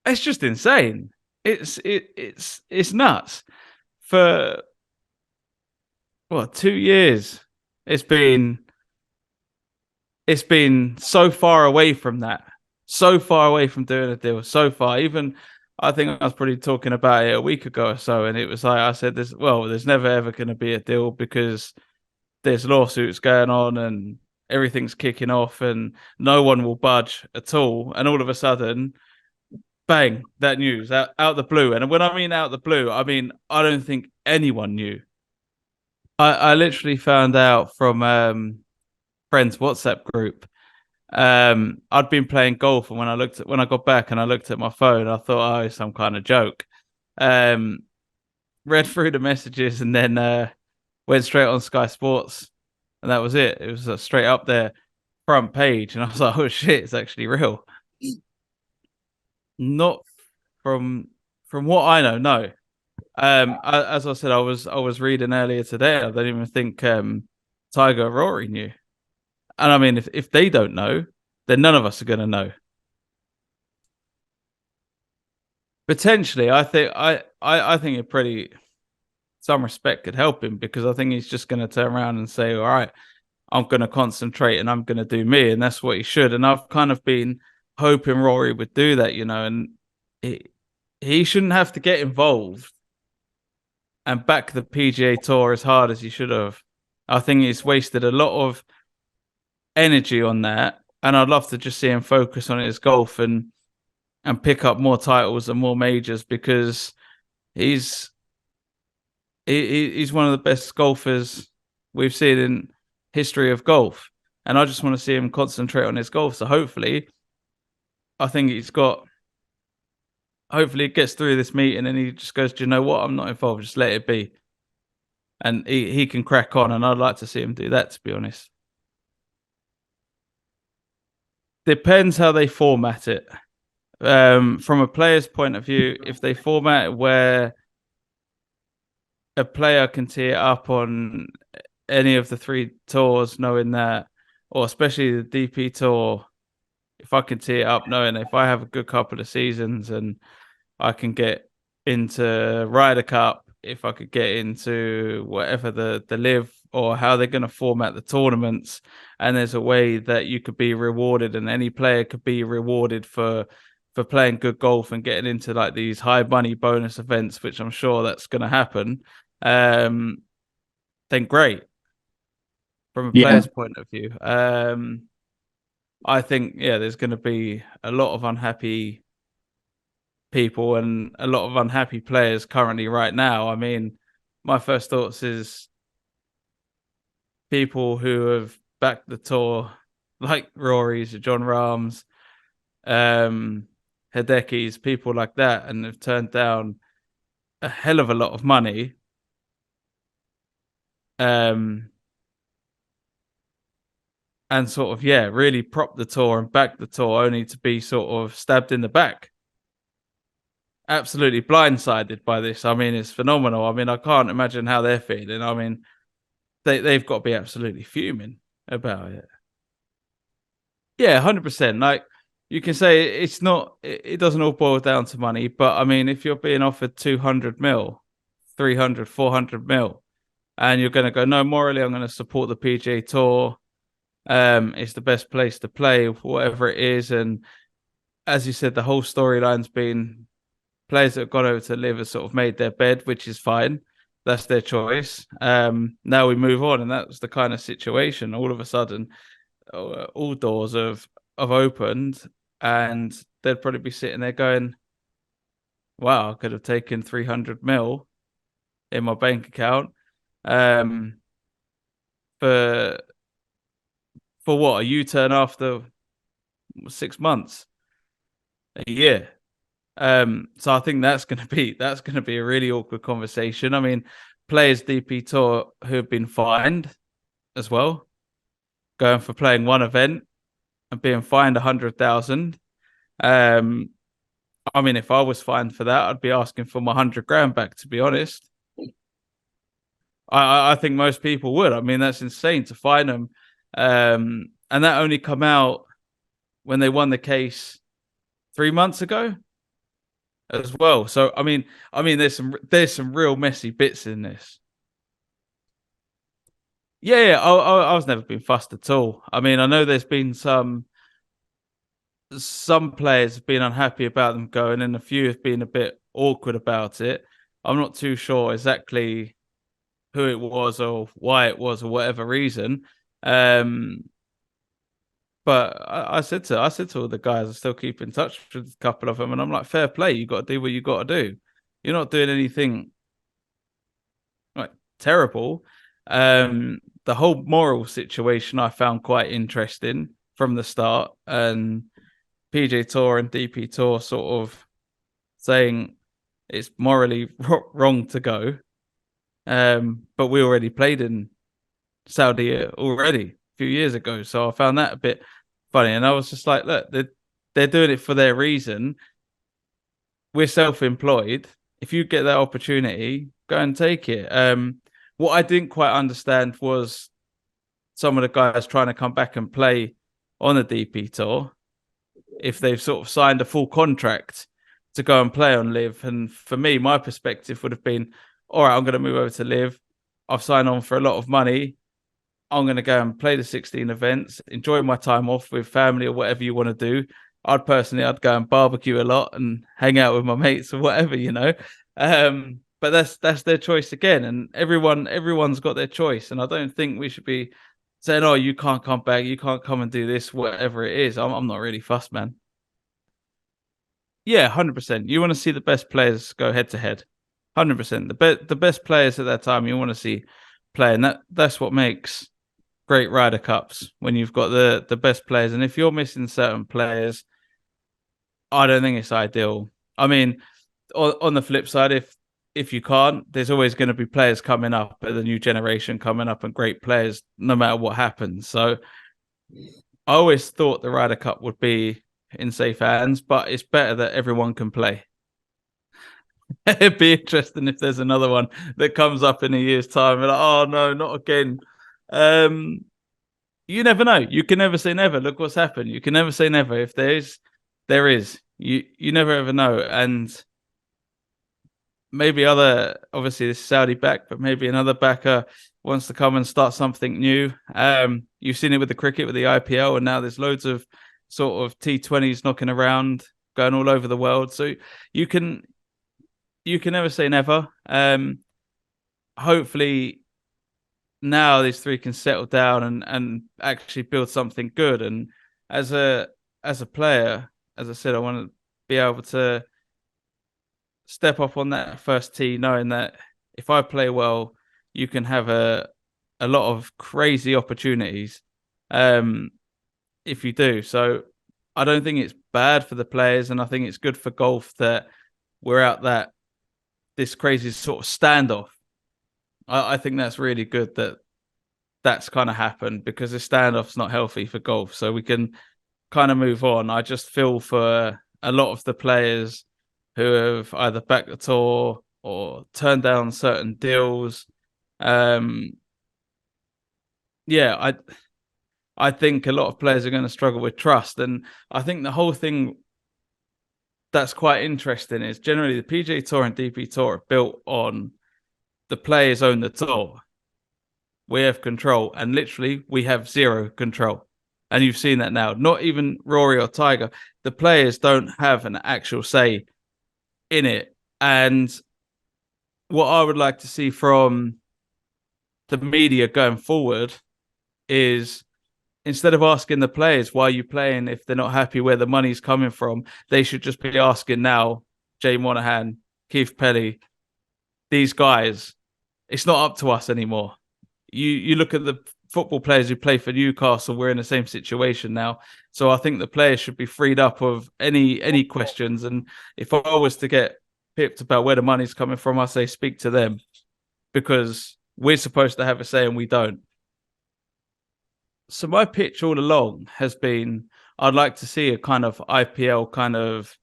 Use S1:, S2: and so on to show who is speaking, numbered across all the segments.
S1: It's just insane. It's nuts. For what, 2 years? It's been it's been so far away from that, so far away from doing a deal, so far. Even I think I was probably talking about it a week ago or so, and it was like I said, there's never ever going to be a deal because there's lawsuits going on and everything's kicking off, and no one will budge at all. And all of a sudden, bang, that news out the blue. And when I mean out the blue, I mean I don't think anyone knew. I literally found out from friends WhatsApp group. I'd been playing golf, and when I got back and I looked at my phone, I thought, oh, it's some kind of joke. Um, Read through the messages and then went straight on Sky Sports, and that was it. It was straight up there, front page, and I was like, oh shit, it's actually real. Not from what I know, no. As I said, I was reading earlier today. I don't even think Tiger or Rory knew. And I mean, if they don't know, then none of us are going to know. Potentially, I think it pretty some respect could help him, because I think he's just going to turn around and say, "All right, I'm going to concentrate and I'm going to do me," and that's what he should. And I've kind of been hoping Rory would do that, and he shouldn't have to get involved and back the PGA Tour as hard as he should have. I think he's wasted a lot of energy on that, and I'd love to just see him focus on his golf and pick up more titles and more majors, because he's he's one of the best golfers we've seen in history of golf, and I just want to see him concentrate on his golf. So hopefully, I think hopefully it gets through this meeting and he just goes, do you know what? I'm not involved. Just let it be. And he can crack on. And I'd like to see him do that, to be honest. Depends how they format it. From a player's point of view, if they format it where a player can tee it up on any of the three tours, knowing that, or especially the DP tour, if I can tee it up knowing if I have a good couple of seasons and I can get into Ryder Cup, if I could get into whatever the live, or how they're going to format the tournaments, and there's a way that you could be rewarded, and any player could be rewarded for playing good golf and getting into like these high money bonus events, which I'm sure that's going to happen. Then great from a player's point of view. I think, yeah, there's going to be a lot of unhappy people and a lot of unhappy players currently right now. I mean, my first thoughts is people who have backed the tour, like Rory's, John Rahm's, Hideki's, people like that, and have turned down a hell of a lot of money. And sort of, yeah, really prop the tour and back the tour, only to be sort of stabbed in the back. Absolutely blindsided by this. I mean, it's phenomenal. I mean, I can't imagine how they're feeling. I mean, they've got to be absolutely fuming about it. Yeah, 100%. Like, you can say it's not, it doesn't all boil down to money, but I mean, if you're being offered 200 mil, 300, 400 mil, and you're going to go, no, morally, I'm going to support the PGA Tour. It's the best place to play, whatever it is. And as you said, the whole storyline's been players that have gone over to live have sort of made their bed, which is fine. That's their choice. Now we move on, and that was the kind of situation. All of a sudden, all doors have opened, and they'd probably be sitting there going, wow, I could have taken 300 mil in my bank account for what, a U-turn after 6 months, a year. So I think that's going to be a really awkward conversation. I mean, players DP Tour who have been fined as well, going for playing one event and being fined 100,000. I mean, if I was fined for that, I'd be asking for my 100 grand back, to be honest. I think most people would. I mean, that's insane to fine them. And that only come out when they won the case 3 months ago. as well. So there's some real messy bits in this. Yeah, I was never been fussed at all. I mean, I know there's been some players have been unhappy about them going, and a few have been a bit awkward about it. I'm not too sure exactly who it was or why it was or whatever reason. Um, but I said to all the guys, I still keep in touch with a couple of them, and I'm like, fair play, you got to do what you got to do. You're not doing anything like terrible. The whole moral situation I found quite interesting from the start, and PJ Tour and DP Tour sort of saying it's morally wrong to go. But we already played in Saudi already a few years ago, so I found that a bit funny. And I was just like, look, they're doing it for their reason. We're self-employed. If you get that opportunity, go and take it. What I didn't quite understand was some of the guys trying to come back and play on the DP tour if they've sort of signed a full contract to go and play on Live. And for me, my perspective would have been, all right, I'm going to move over to Live. I've signed on for a lot of money. I'm going to go and play the 16 events, enjoy my time off with family or whatever you want to do. I'd go and barbecue a lot and hang out with my mates or whatever, you know. But that's their choice again, and everyone's got their choice, and I don't think we should be saying, "Oh, you can't come back, you can't come and do this, whatever it is." I'm not really fussed, man. Yeah, 100%. You want to see the best players go head to head. 100%. The best players at that time you want to see playing. That's what makes great Ryder Cups, when you've got the best players. And if you're missing certain players, I don't think it's ideal. I mean, on the flip side, if you can't, there's always going to be players coming up, the new generation coming up, and great players, no matter what happens. So I always thought the Ryder Cup would be in safe hands, but it's better that everyone can play. It'd be interesting if there's another one that comes up in a year's time. Like, oh no, not again. You never know. You can never say never. Look what's happened. You can never say never. If there is, there is. You never ever know. And maybe obviously this is Saudi back, but maybe another backer wants to come and start something new. You've seen it with the cricket, with the IPL, and now there's loads of sort of T20s knocking around, going all over the world. So you can never say never. Hopefully now these three can settle down and actually build something good. And as a player, as I said, I want to be able to step up on that first tee, knowing that if I play well, you can have a lot of crazy opportunities if you do. So I don't think it's bad for the players, and I think it's good for golf that we're out this crazy sort of standoff. I think that's really good that's kind of happened, because the standoff's not healthy for golf. So we can kind of move on. I just feel for a lot of the players who have either backed the tour or turned down certain deals. Yeah, I think a lot of players are going to struggle with trust. And I think the whole thing that's quite interesting is generally the PGA Tour and DP Tour are built on the players own the tour. We have control, and literally we have zero control. And you've seen that now. Not even Rory or Tiger. The players don't have an actual say in it. And what I would like to see from the media going forward is, instead of asking the players, why are you playing, if they're not happy where the money's coming from, they should just be asking now, Jay Monahan, Keith Pelly, these guys, it's not up to us anymore. You look at the football players who play for Newcastle, we're in the same situation now. So I think the players should be freed up of any questions. And if I was to get pipped about where the money's coming from, I say speak to them, because we're supposed to have a say and we don't. So my pitch all along has been, I'd like to see a kind of IPL kind of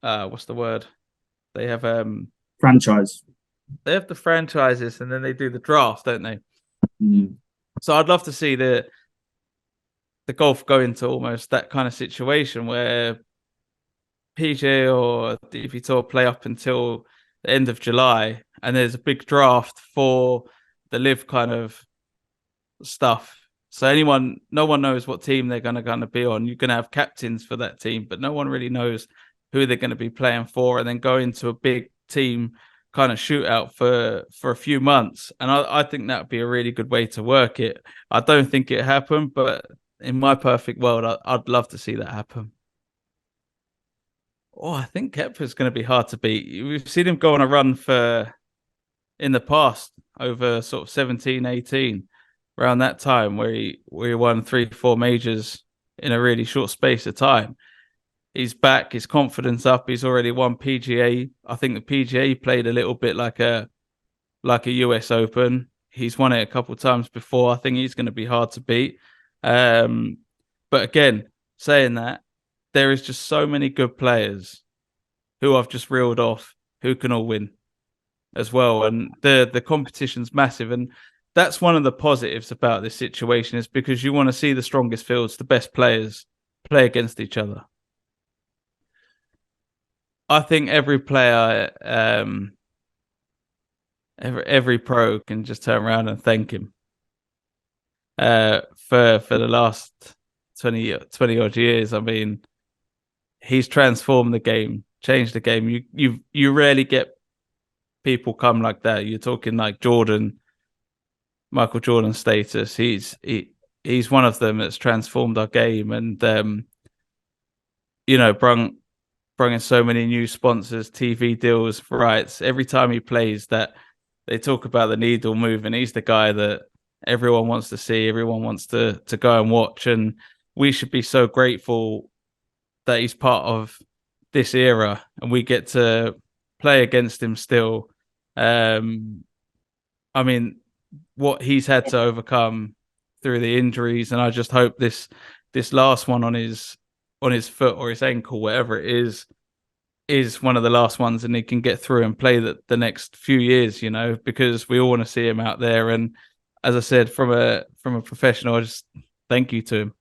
S1: what's the word? They have
S2: franchise.
S1: They have the franchises, and then they do the draft, don't they?
S2: Mm.
S1: So I'd love to see the golf go into almost that kind of situation where PGA or DP Tour play up until the end of July, and there's a big draft for the live kind of stuff. So no one knows what team they're gonna be on. You're gonna have captains for that team, but no one really knows who they're going to be playing for, and then go into a big team kind of shootout for a few months. And I think that would be a really good way to work it. I don't think it happened, but in my perfect world, I'd love to see that happen. Oh, I think Kepka's going to be hard to beat. We've seen him go on a run for in the past over sort of 17, 18, around that time where he won 3, 4 majors in a really short space of time. He's back, his confidence up. He's already won PGA. I think the PGA played a little bit like a US Open. He's won it a couple of times before. I think he's going to be hard to beat. But again, saying that, there is just so many good players who I've just reeled off who can all win as well. And the competition's massive. And that's one of the positives about this situation, is because you want to see the strongest fields, the best players play against each other. I think every player, every pro can just turn around and thank him for the last 20 odd years. I mean, he's transformed the game, changed the game. You rarely get people come like that. You're talking like Michael Jordan status. He's one of them that's transformed our game, and brought in so many new sponsors, TV deals, rights. Every time he plays, that they talk about the needle moving. He's the guy that everyone wants to see, everyone wants to go and watch, and we should be so grateful that he's part of this era and we get to play against him still. I mean, what he's had to overcome through the injuries, and I just hope this last one on his foot or his ankle, whatever it is one of the last ones, and he can get through and play the next few years, because we all want to see him out there. And as I said, from a professional, I just thank you to him.